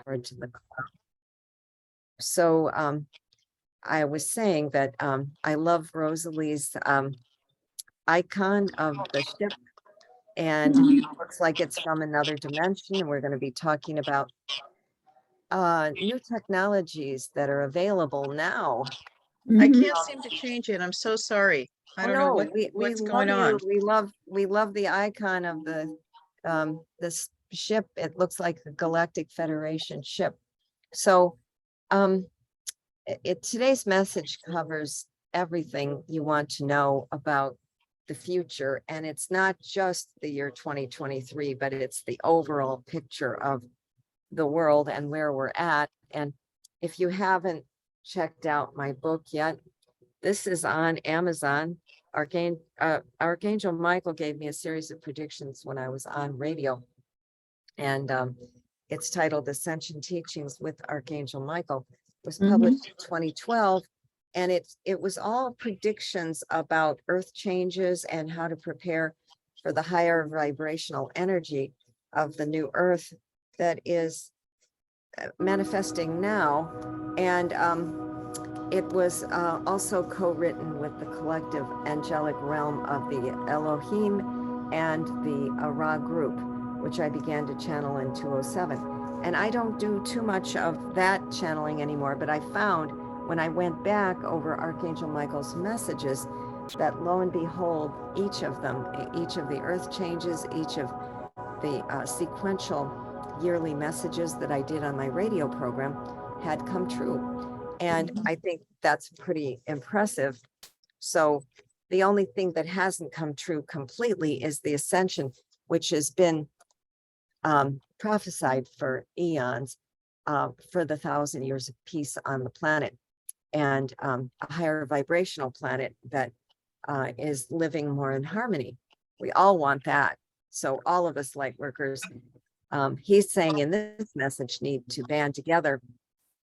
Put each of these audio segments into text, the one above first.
forward to the cloud. So I was saying that I love Rosalie's icon of the ship, and it looks like it's from another dimension. And we're going to be talking about new technologies that are available now. I can't seem to change it. I'm so sorry. I don't know what's going on. We love the icon of the this ship. It looks like the Galactic Federation ship. So today's message covers everything you want to know about the future, and it's not just the year 2023, but it's the overall picture of the world and where we're at. And if you haven't checked out my book yet, this is on Amazon. Archangel Michael gave me a series of predictions when I was on radio, and it's titled Ascension Teachings with Archangel Michael. It was published in 2012, and it was all predictions about earth changes and how to prepare for the higher vibrational energy of the new earth that is manifesting now. And it was also co-written with the collective angelic realm of the Elohim and the Ra group, which I began to channel in 2007. And I don't do too much of that channeling anymore, but I found when I went back over Archangel Michael's messages that lo and behold, each of them, each of the earth changes, each of the sequential yearly messages that I did on my radio program had come true. And I think that's pretty impressive. So the only thing that hasn't come true completely is the ascension, which has been prophesied for eons, for the 1,000 years of peace on the planet, and a higher vibrational planet that is living more in harmony. We all want that. So all of us light workers, he's saying in this message, need to band together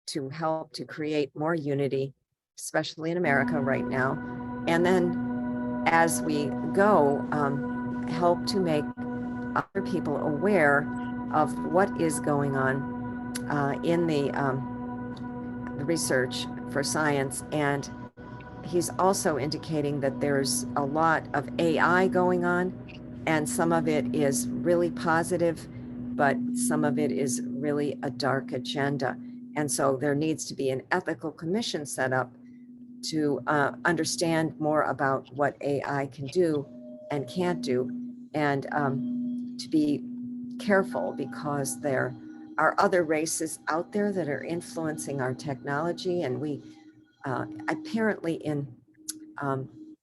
to help to create more unity, especially in America right now. And then as we go, help to make other people aware of what is going on in the research for science. And he's also indicating that there's a lot of AI going on, and some of it is really positive, but some of it is really a dark agenda. And so there needs to be an ethical commission set up to understand more about what AI can do and can't do, and to be careful, because there are other races out there that are influencing our technology. And we apparently in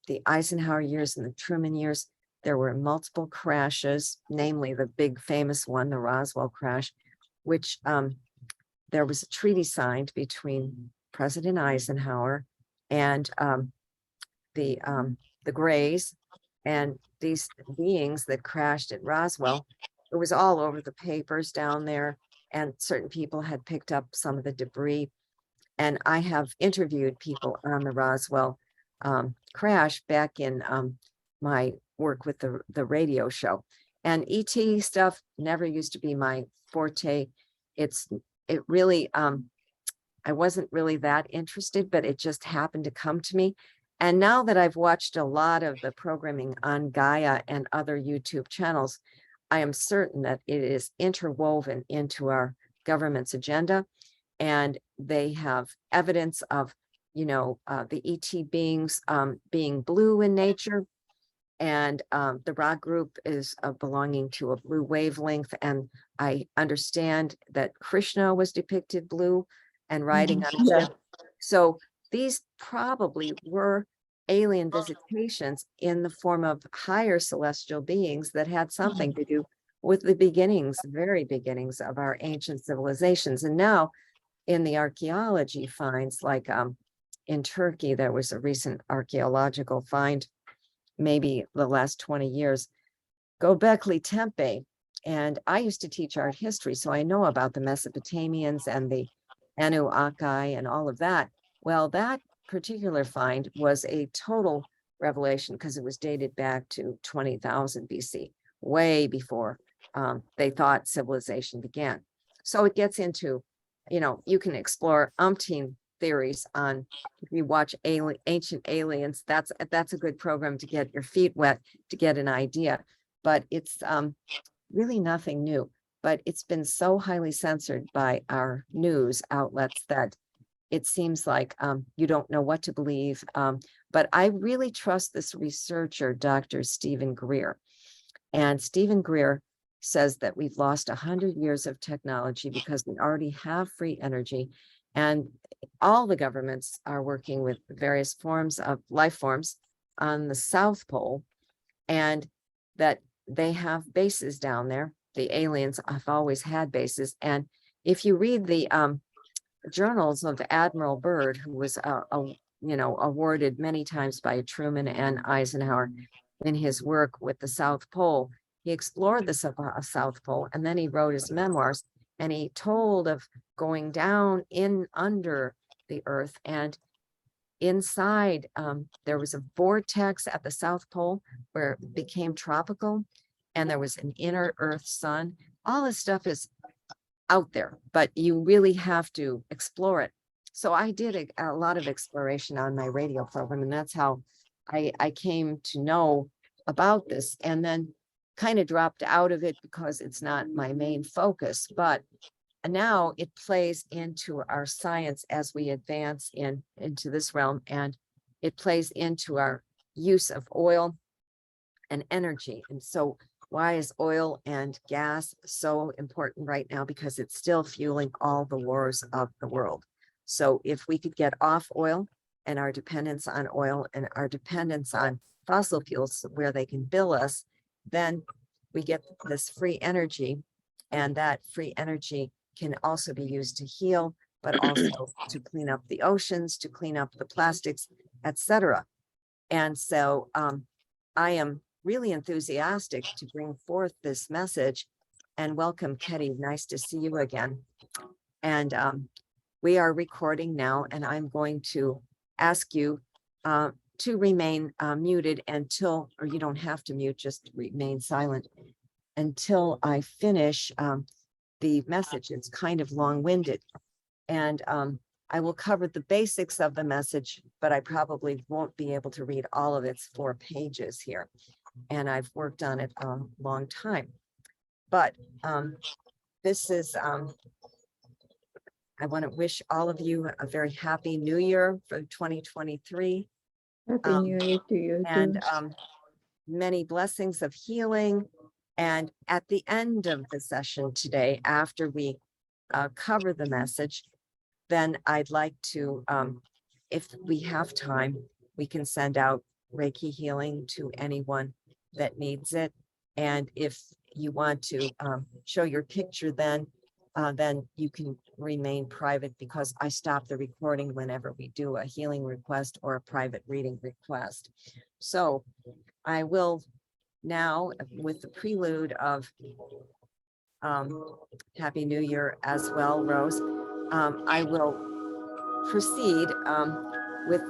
the Eisenhower years and the Truman years, there were multiple crashes, namely the big famous one, the Roswell crash, which there was a treaty signed between President Eisenhower and the Greys, and these beings that crashed at Roswell. It was all over the papers down there, and certain people had picked up some of the debris. And I have interviewed people on the Roswell crash back in my work with the radio show. And ET stuff never used to be my forte. It really, I wasn't really that interested, but it just happened to come to me. And now that I've watched a lot of the programming on Gaia and other YouTube channels, I am certain that it is interwoven into our government's agenda. And they have evidence of, the ET beings being blue in nature. And the Ra group is belonging to a blue wavelength. And I understand that Krishna was depicted blue and riding on a ship. So these probably were alien visitations in the form of higher celestial beings that had something to do with the beginnings, very beginnings of our ancient civilizations. And now in the archaeology finds, like in Turkey, there was a recent archaeological find, maybe the last 20 years, Göbekli Tepe. And I used to teach art history, so I know about the Mesopotamians and the Anunnaki and all of that. Well, that particular find was a total revelation, because it was dated back to 20,000 BC, way before they thought civilization began. So it gets into, you can explore umpteen theories on, if you watch Ancient Aliens, that's a good program to get your feet wet, to get an idea. But it's really nothing new. But it's been so highly censored by our news outlets that it seems like you don't know what to believe. But I really trust this researcher, Dr. Stephen Greer. And Stephen Greer says that we've lost 100 years of technology because we already have free energy. And all the governments are working with various forms of life forms on the South Pole, and that they have bases down there. The aliens have always had bases. And if you read the journals of Admiral Byrd, who was awarded many times by Truman and Eisenhower in his work with the South Pole, he explored the South Pole, and then he wrote his memoirs, and he told of going down in under the earth, and inside there was a vortex at the South Pole where it became tropical, and there was an inner earth sun. All this stuff is out there, but you really have to explore it. So I did a lot of exploration on my radio program, and that's how I came to know about this, and then kind of dropped out of it because it's not my main focus. But now it plays into our science as we advance into this realm, and it plays into our use of oil and energy. And so why is oil and gas so important right now? Because it's still fueling all the wars of the world. So if we could get off oil and our dependence on oil and our dependence on fossil fuels where they can bill us, then we get this free energy, and that free energy can also be used to heal, but also to clean up the oceans, to clean up the plastics, etc. And so I am really enthusiastic to bring forth this message, and welcome, Ketty. Nice to see you again. And we are recording now, and I'm going to ask you to remain muted until, or you don't have to mute, just remain silent until I finish the message. It's kind of long-winded, and I will cover the basics of the message, but I probably won't be able to read all of its 4 pages here. And I've worked on it a long time. But this is, I want to wish all of you a very happy new year for 2023. Happy New Year to you and too. Many blessings of healing. And at the end of the session today, after we cover the message, then I'd like to, if we have time, we can send out Reiki healing to anyone that needs it. And if you want to show your picture, then you can remain private, because I stop the recording whenever we do a healing request or a private reading request. So I will now, with the prelude of Happy New Year as well, Rose, I will proceed with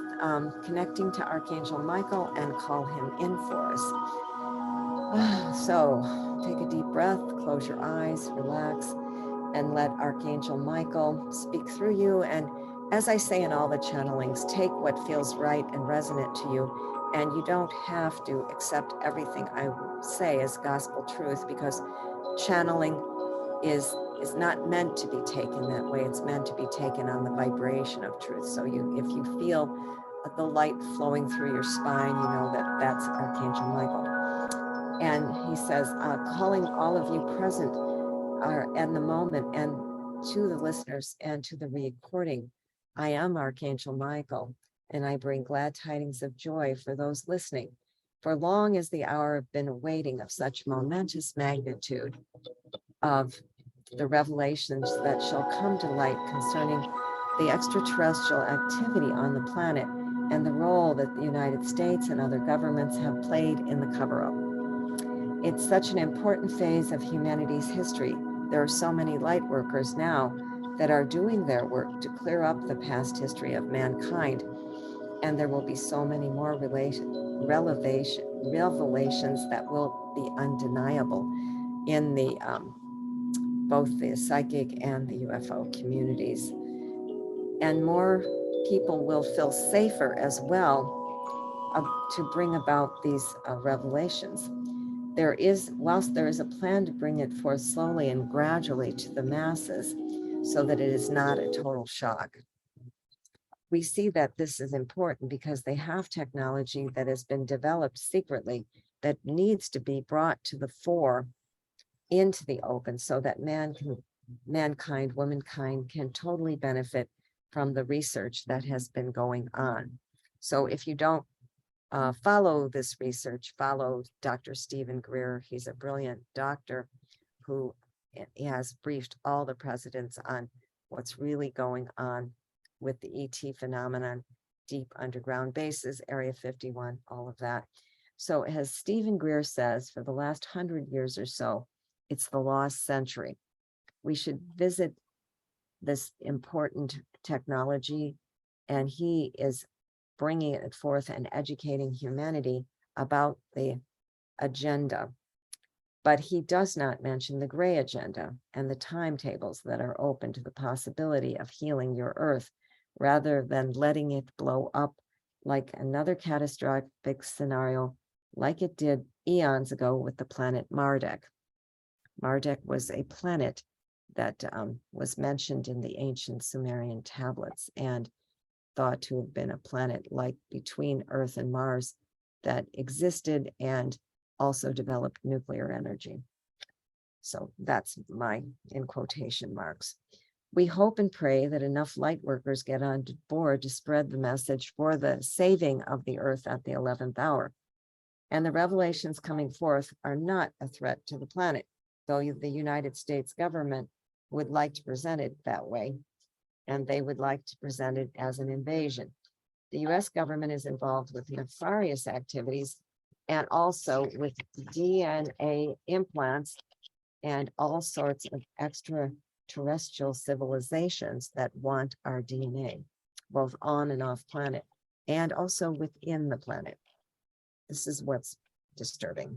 connecting to Archangel Michael and call him in for us. So take a deep breath, close your eyes, relax, and let Archangel Michael speak through you. And as I say in all the channelings, take what feels right and resonant to you. And you don't have to accept everything I say as gospel truth, because channeling is not meant to be taken that way. It's meant to be taken on the vibration of truth. So if you feel the light flowing through your spine, you know that that's Archangel Michael. And he says, calling all of you present in the moment, and to the listeners and to the recording, I am Archangel Michael, and I bring glad tidings of joy for those listening. For long is the hour of been awaiting of such momentous magnitude of the revelations that shall come to light concerning the extraterrestrial activity on the planet and the role that the United States and other governments have played in the cover-up. It's such an important phase of humanity's history. There are so many light workers now that are doing their work to clear up the past history of mankind, and there will be so many more revelations that will be undeniable in the both the psychic and the UFO communities. And more people will feel safer as well to bring about these revelations. Whilst there is a plan to bring it forth slowly and gradually to the masses so that it is not a total shock. We see that this is important because they have technology that has been developed secretly that needs to be brought to the fore into the open so that womankind can totally benefit from the research that has been going on. So if you don't follow this research, follow Dr. Stephen Greer. He's a brilliant doctor who has briefed all the presidents on what's really going on with the ET phenomenon, deep underground bases, Area 51, all of that. So as Stephen Greer says, for the last 100 years or so, it's the lost century. We should visit this important technology, and he is bringing it forth and educating humanity about the agenda. But he does not mention the gray agenda and the timetables that are open to the possibility of healing your earth, rather than letting it blow up like another catastrophic scenario, like it did eons ago with the planet Marduk. Marduk was a planet that was mentioned in the ancient Sumerian tablets and thought to have been a planet like between Earth and Mars that existed and also developed nuclear energy. So that's my, in quotation marks. We hope and pray that enough light workers get on board to spread the message for the saving of the Earth at the 11th hour. And the revelations coming forth are not a threat to the planet, though the United States government would like to present it that way, and they would like to present it as an invasion. The US government is involved with nefarious activities and also with DNA implants and all sorts of extraterrestrial civilizations that want our DNA, both on and off planet, and also within the planet. This is what's disturbing.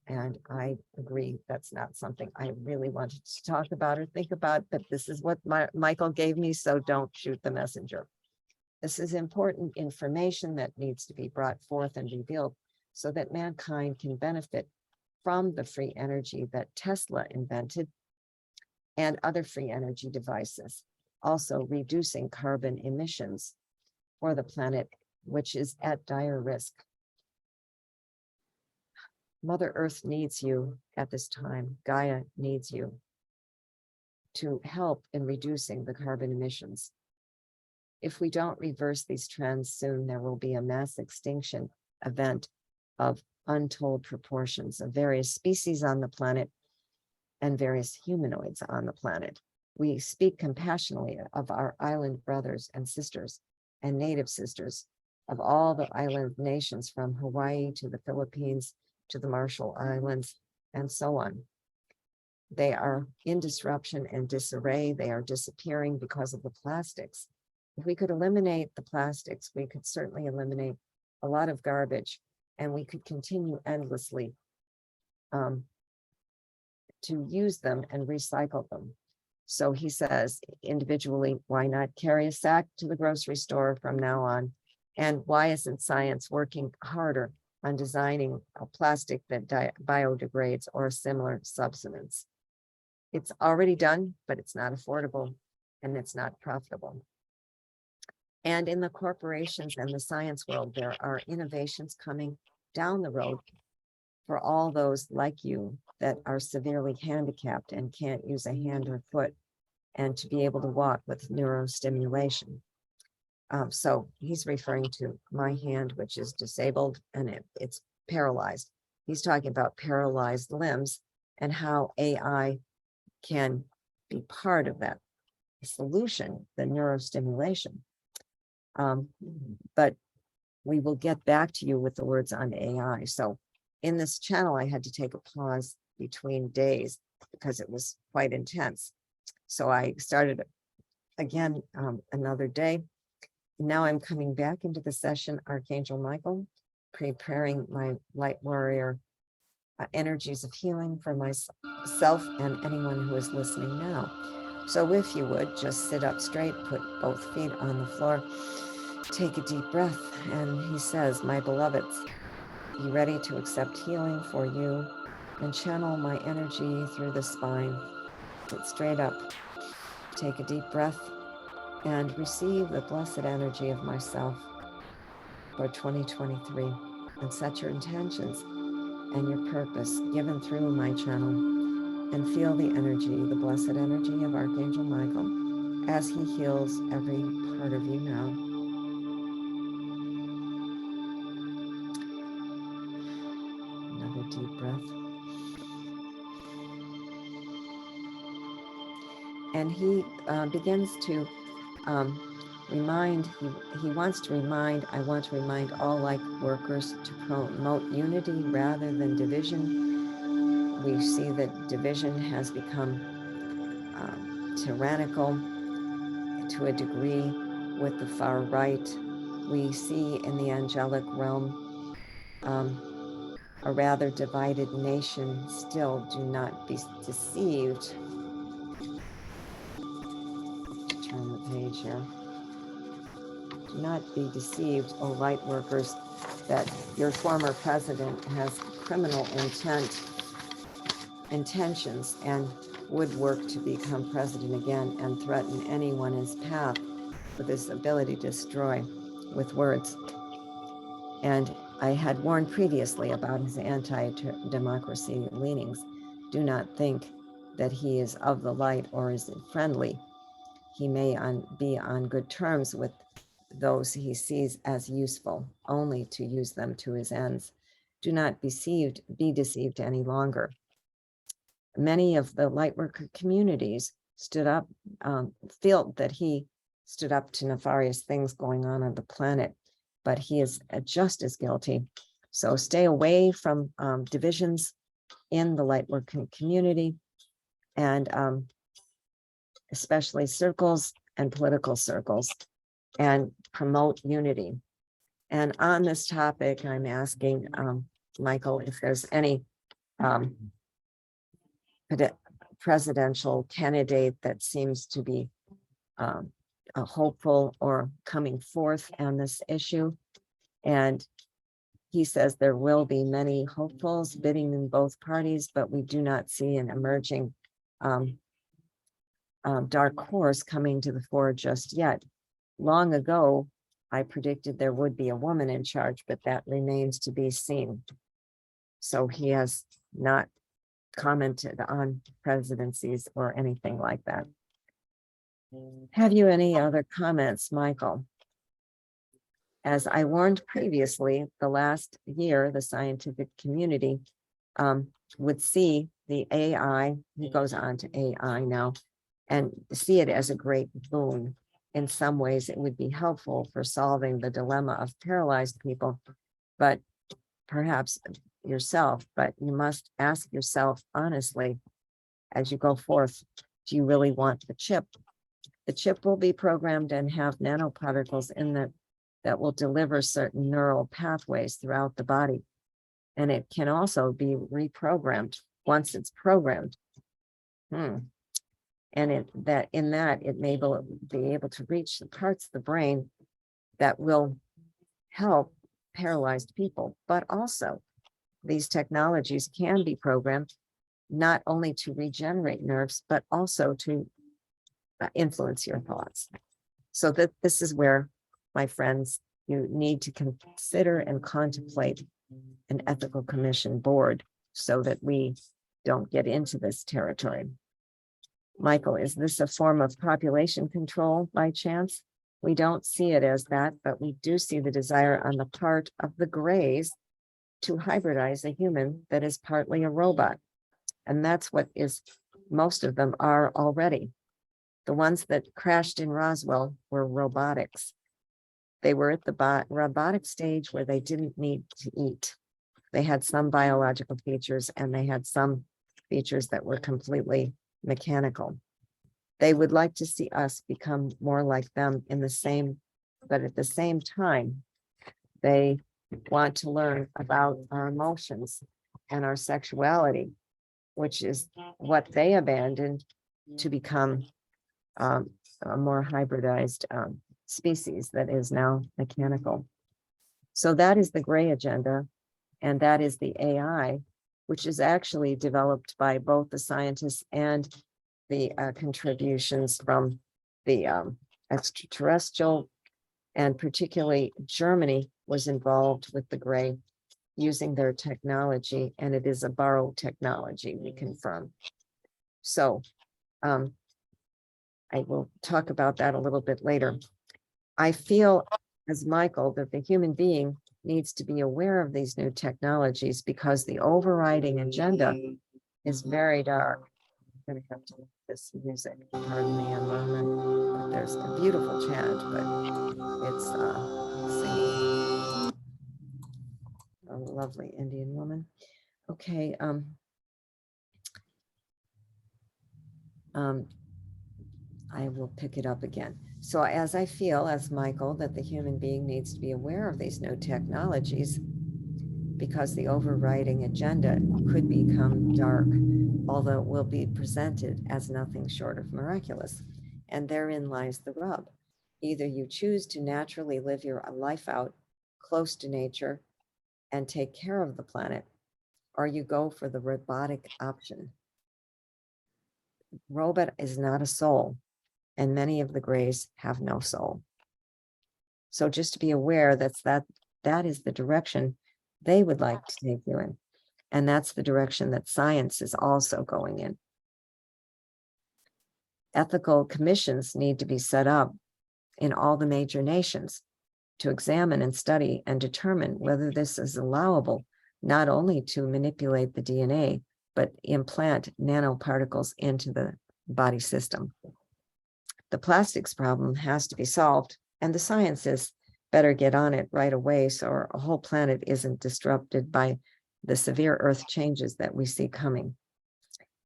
And I agree that's not something I really wanted to talk about or think about, but this is what Michael gave me, so don't shoot the messenger. This is important information that needs to be brought forth and revealed so that mankind can benefit from the free energy that Tesla invented and other free energy devices, also reducing carbon emissions for the planet, which is at dire risk. Mother Earth needs you at this time. Gaia needs you to help in reducing the carbon emissions. If we don't reverse these trends soon, there will be a mass extinction event of untold proportions of various species on the planet and various humanoids on the planet. We speak compassionately of our island brothers and sisters and native sisters of all the island nations from Hawaii to the Philippines to the Marshall Islands, and so on. They are in disruption and disarray. They are disappearing because of the plastics. If we could eliminate the plastics, we could certainly eliminate a lot of garbage, and we could continue endlessly to use them and recycle them. So he says, individually, why not carry a sack to the grocery store from now on? And why isn't science working harder on designing a plastic that biodegrades or a similar substance? It's already done, but it's not affordable and it's not profitable. And in the corporations and the science world, there are innovations coming down the road for all those like you that are severely handicapped and can't use a hand or foot, and to be able to walk with neurostimulation. So he's referring to my hand, which is disabled and it's paralyzed. He's talking about paralyzed limbs and how AI can be part of that solution, the neurostimulation. But we will get back to you with the words on AI. So in this channel, I had to take a pause between days because it was quite intense. So I started again another day. Now I'm coming back into the session, Archangel Michael, preparing my light warrior energies of healing for myself and anyone who is listening now. So if you would just sit up straight, put both feet on the floor, take a deep breath. And he says, my beloveds, be ready to accept healing for you and channel my energy through the spine. Sit straight up, take a deep breath, and receive the blessed energy of myself for 2023. And set your intentions and your purpose given through my channel, and feel the energy, the blessed energy of Archangel Michael as he heals every part of you now. Another deep breath. And he begins to he wants to remind, I want to remind all light workers to promote unity rather than division. We see that division has become tyrannical to a degree with the far right. We see in the angelic realm a rather divided nation. Still, do not be deceived. Turn the page here. Do not be deceived, O light workers, that your former president has criminal intentions and would work to become president again and threaten anyone in his path with his ability to destroy with words. And I had warned previously about his anti-democracy leanings. Do not think that he is of the light or is friendly. He may be on good terms with those he sees as useful, only to use them to his ends. Do not be deceived any longer. Many of the lightworker communities stood up, felt that he stood up to nefarious things going on the planet, but he is just as guilty. So stay away from divisions in the lightworking community, and especially circles and political circles, and promote unity. And on this topic, I'm asking Michael if there's any presidential candidate that seems to be a hopeful or coming forth on this issue. And he says there will be many hopefuls bidding in both parties, but we do not see an emerging dark horse coming to the fore just yet. Long ago, I predicted there would be a woman in charge, but that remains to be seen. So he has not commented on presidencies or anything like that. Have you any other comments, Michael? As I warned previously, the last year, the scientific community would see the AI, he goes on to AI now, and see it as a great boon. In some ways, it would be helpful for solving the dilemma of paralyzed people, but perhaps yourself, but you must ask yourself honestly, as you go forth, do you really want the chip? The chip will be programmed and have nanoparticles in it that will deliver certain neural pathways throughout the body. And it can also be reprogrammed once it's programmed. And it may be able to reach the parts of the brain that will help paralyzed people. But also, these technologies can be programmed not only to regenerate nerves, but also to influence your thoughts. So that this is where, my friends, you need to consider and contemplate an ethical commission board so that we don't get into this territory. Michael, is this a form of population control by chance? We don't see it as that, but we do see the desire on the part of the Greys to hybridize a human that is partly a robot. And that's what most of them are already. The ones that crashed in Roswell were robotics. They were at the robotic stage where they didn't need to eat. They had some biological features and they had some features that were completely mechanical. They would like to see us become more like them but at the same time, they want to learn about our emotions and our sexuality, which is what they abandoned to become a more hybridized species that is now mechanical. So that is the gray agenda, and that is the AI, which is actually developed by both the scientists and the contributions from the extraterrestrial, and particularly Germany was involved with the gray using their technology, and it is a borrowed technology, we confirm. So I will talk about that a little bit later. I feel, as Michael, that the human being needs to be aware of these new technologies because the overriding agenda is very dark. I'm going to have to look at this music. Pardon me a moment. But there's a beautiful chant, but it's singing. A lovely Indian woman. Okay. I will pick it up again. So as I feel, as Michael, that the human being needs to be aware of these new technologies because the overriding agenda could become dark, although it will be presented as nothing short of miraculous. And therein lies the rub. Either you choose to naturally live your life out close to nature and take care of the planet, or you go for the robotic option. Robot is not a soul, and many of the grays have no soul. So just to be aware that is the direction they would like to take you in. And that's the direction that science is also going in. Ethical commissions need to be set up in all the major nations to examine and study and determine whether this is allowable, not only to manipulate the DNA, but implant nanoparticles into the body system. The plastics problem has to be solved, and the scientists better get on it right away so our whole planet isn't disrupted by the severe earth changes that we see coming.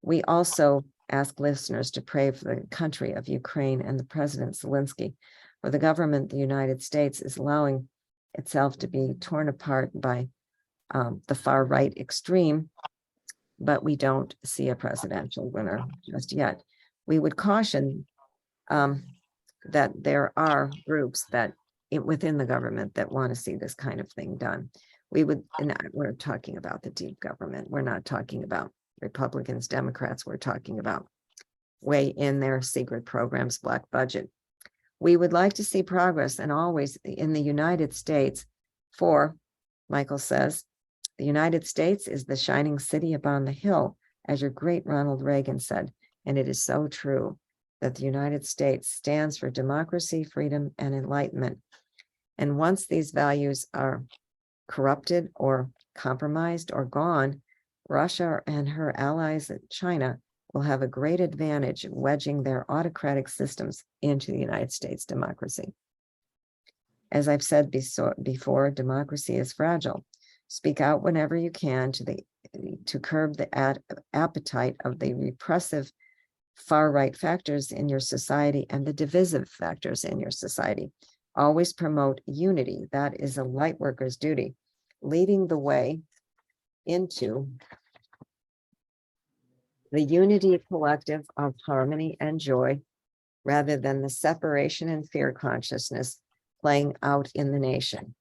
We also ask listeners to pray for the country of Ukraine and the President Zelensky, where the government of the United States is allowing itself to be torn apart by the far right extreme, but we don't see a presidential winner just yet. We would caution that there are groups that within the government that want to see this kind of thing done. We're talking about the deep government. We're not talking about Republicans, Democrats. We're talking about way in their secret programs, black budget. We would like to see progress, and always in the United States, for, Michael says, the United States is the shining city upon the hill, as your great Ronald Reagan said, and it is so true that the United States stands for democracy, freedom, and enlightenment. And once these values are corrupted or compromised or gone, Russia and her allies in China will have a great advantage in wedging their autocratic systems into the United States democracy. As I've said before, democracy is fragile. Speak out whenever you can to curb the appetite of the repressive far-right factors in your society and the divisive factors in your society. Always promote unity. That is a light worker's duty, leading the way into the unity collective of harmony and joy, rather than the separation and fear consciousness playing out in the nation.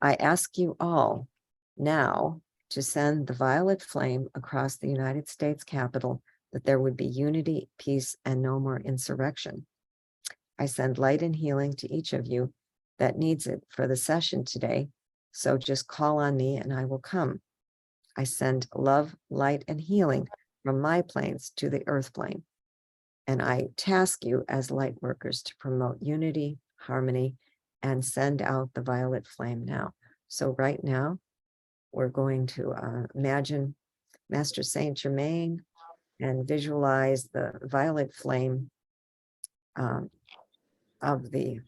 I ask you all now to send the violet flame across the United States Capitol, that there would be unity, peace, and no more insurrection. I send light and healing to each of you that needs it for the session today. So just call on me and I will come. I send love, light, and healing from my planes to the earth plane. And I task you as light workers to promote unity, harmony, and send out the violet flame now. So right now, we're going to imagine Master Saint Germain and visualize the violet flame of the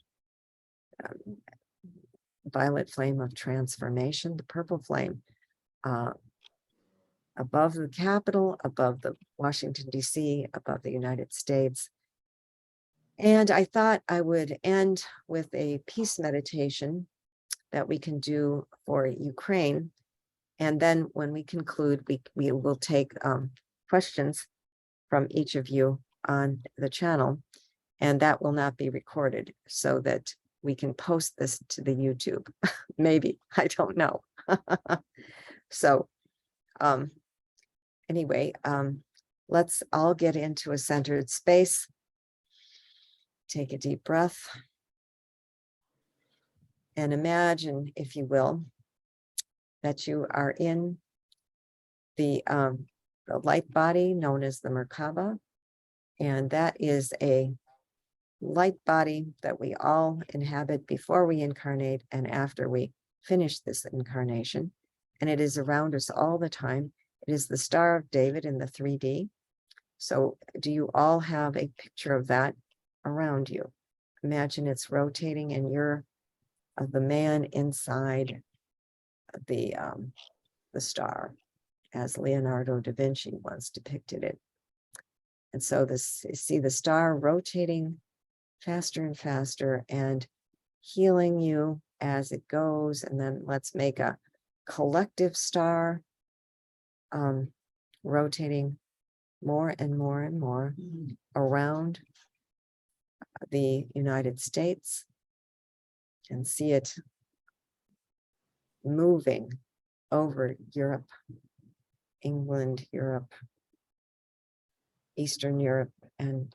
violet flame of transformation, the purple flame above the Capitol, above the Washington, D.C., above the United States. And I thought I would end with a peace meditation that we can do for Ukraine, And then when we conclude, we will take questions from each of you on the channel, and that will not be recorded so that we can post this to the YouTube. Maybe, I don't know. So anyway, let's all get into a centered space. Take a deep breath. And imagine, if you will, that you are in the light body known as the Merkaba. And that is a light body that we all inhabit before we incarnate and after we finish this incarnation. And it is around us all the time. It is the Star of David in the 3D. So do you all have a picture of that around you? Imagine it's rotating and you're the man inside the star, as Leonardo da Vinci once depicted it. And so see the star rotating faster and faster and healing you as it goes. And then let's make a collective star rotating more and more and more around the United States, and see it moving over Europe, England, Europe, Eastern Europe, and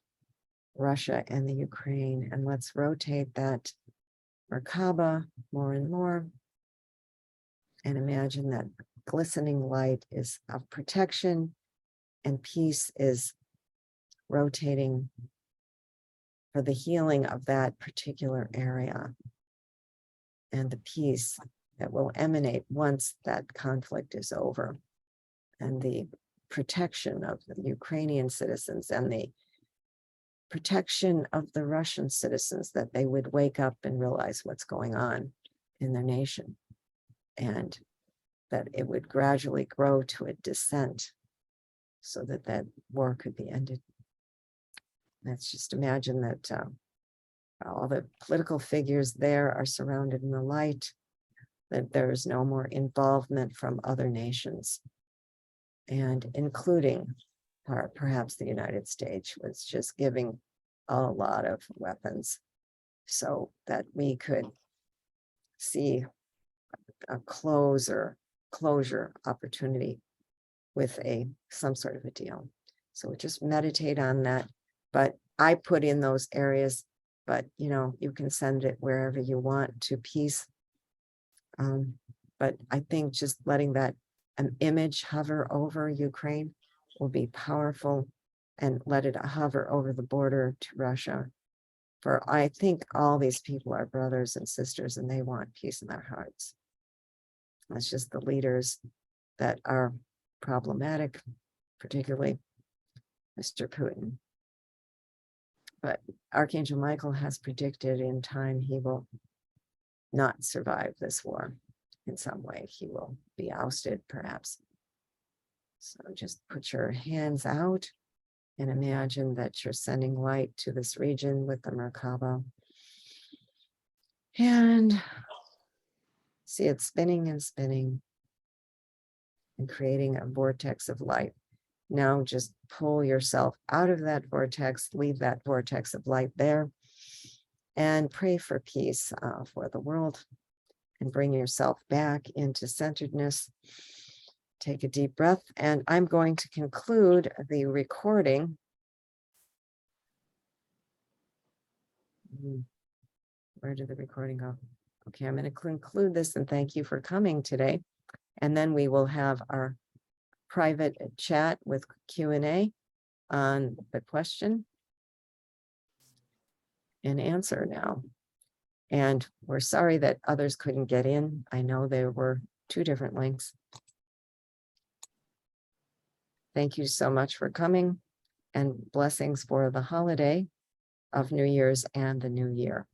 Russia and the Ukraine. And let's rotate that Merkaba more and more. And imagine that glistening light is of protection, and peace is rotating for the healing of that particular area, and the peace that will emanate once that conflict is over, and the protection of the Ukrainian citizens and the protection of the Russian citizens, that they would wake up and realize what's going on in their nation, and that it would gradually grow to a descent so that that war could be ended. Let's just imagine that all the political figures there are surrounded in the light, that there is no more involvement from other nations, and including perhaps the United States was just giving a lot of weapons so that we could see a closure opportunity with some sort of a deal. So just meditate on that. But I put in those areas, but you can send it wherever you want to peace. But I think just letting that an image hover over Ukraine will be powerful, and let it hover over the border to Russia. For I think all these people are brothers and sisters, and they want peace in their hearts. It's just the leaders that are problematic, particularly Mr. Putin. But Archangel Michael has predicted in time he will not survive this war in some way. He will be ousted, perhaps. So just put your hands out and imagine that you're sending light to this region with the Merkaba. And see it spinning and spinning and creating a vortex of light. Now just pull yourself out of that vortex, leave that vortex of light there, and pray for peace for the world, and bring yourself back into centeredness. Take a deep breath, and I'm going to conclude the recording. Where did the recording go? Okay, I'm going to conclude this, and thank you for coming today. And then we will have our private chat with Q&A on the question and answer now. And we're sorry that others couldn't get in. I know there were 2 different links. Thank you so much for coming, and blessings for the holiday of New Year's and the New Year.